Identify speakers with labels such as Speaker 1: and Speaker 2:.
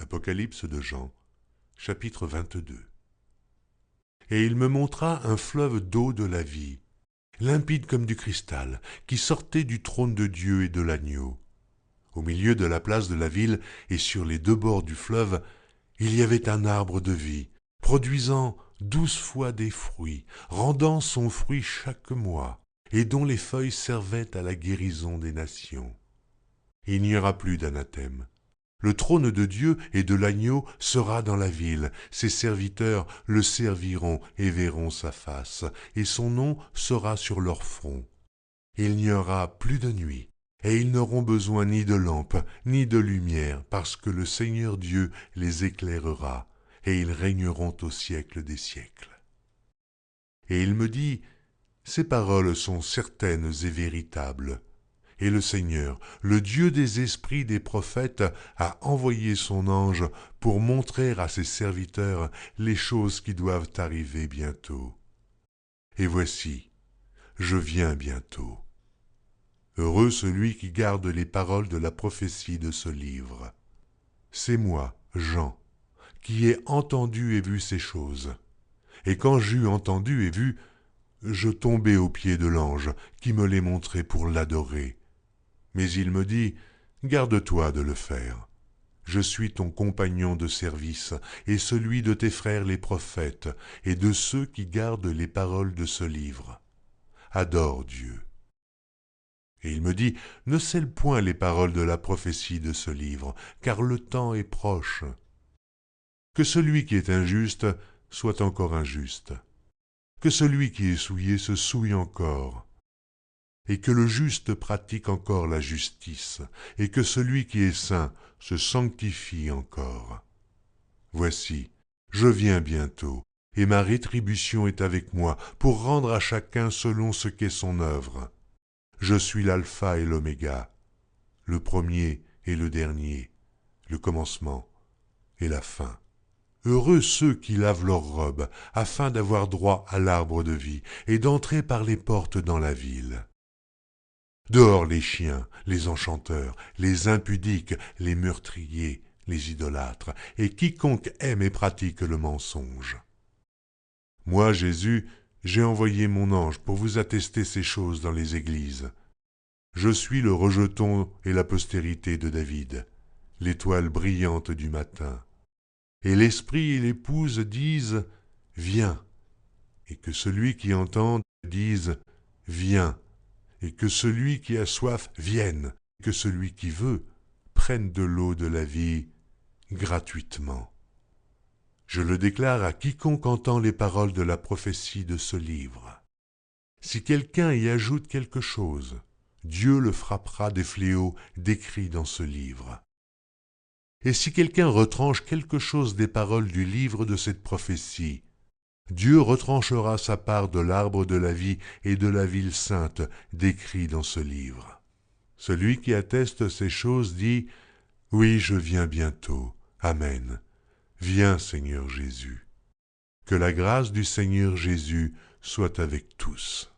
Speaker 1: Apocalypse de Jean, chapitre 22. Et il me montra un fleuve d'eau de la vie, limpide comme du cristal, qui sortait du trône de Dieu et de l'agneau. Au milieu de la place de la ville et sur les deux bords du fleuve, il y avait un arbre de vie, produisant 12 fois des fruits, rendant son fruit chaque mois, et dont les feuilles servaient à la guérison des nations. Il n'y aura plus d'anathème. Le trône de Dieu et de l'agneau sera dans la ville, ses serviteurs le serviront et verront sa face, et son nom sera sur leur front. Il n'y aura plus de nuit, et ils n'auront besoin ni de lampe, ni de lumière, parce que le Seigneur Dieu les éclairera, et ils régneront au siècle des siècles. Et il me dit, ces paroles sont certaines et véritables. Et le Seigneur, le Dieu des esprits des prophètes, a envoyé son ange pour montrer à ses serviteurs les choses qui doivent arriver bientôt. Et voici, je viens bientôt. Heureux celui qui garde les paroles de la prophétie de ce livre. C'est moi, Jean, qui ai entendu et vu ces choses. Et quand j'eus entendu et vu, je tombai aux pieds de l'ange qui me les montrait pour l'adorer. Mais il me dit, garde-toi de le faire. Je suis ton compagnon de service et celui de tes frères les prophètes et de ceux qui gardent les paroles de ce livre. Adore Dieu. Et il me dit, ne scelle point les paroles de la prophétie de ce livre, car le temps est proche. Que celui qui est injuste soit encore injuste. Que celui qui est souillé se souille encore. Et que le juste pratique encore la justice, et que celui qui est saint se sanctifie encore. Voici, je viens bientôt, et ma rétribution est avec moi, pour rendre à chacun selon ce qu'est son œuvre. Je suis l'alpha et l'oméga, le premier et le dernier, le commencement et la fin. Heureux ceux qui lavent leurs robes, afin d'avoir droit à l'arbre de vie, et d'entrer par les portes dans la ville. Dehors les chiens, les enchanteurs, les impudiques, les meurtriers, les idolâtres, et quiconque aime et pratique le mensonge. Moi, Jésus, j'ai envoyé mon ange pour vous attester ces choses dans les églises. Je suis le rejeton et la postérité de David, l'étoile brillante du matin. Et l'esprit et l'épouse disent « Viens », et que celui qui entend dise « Viens ». Et que celui qui a soif vienne, que celui qui veut prenne de l'eau de la vie gratuitement. Je le déclare à quiconque entend les paroles de la prophétie de ce livre. Si quelqu'un y ajoute quelque chose, Dieu le frappera des fléaux décrits dans ce livre. Et si quelqu'un retranche quelque chose des paroles du livre de cette prophétie, Dieu retranchera sa part de l'arbre de la vie et de la ville sainte décrit dans ce livre. Celui qui atteste ces choses dit « Oui, je viens bientôt. Amen. Viens, Seigneur Jésus. » Que la grâce du Seigneur Jésus soit avec tous.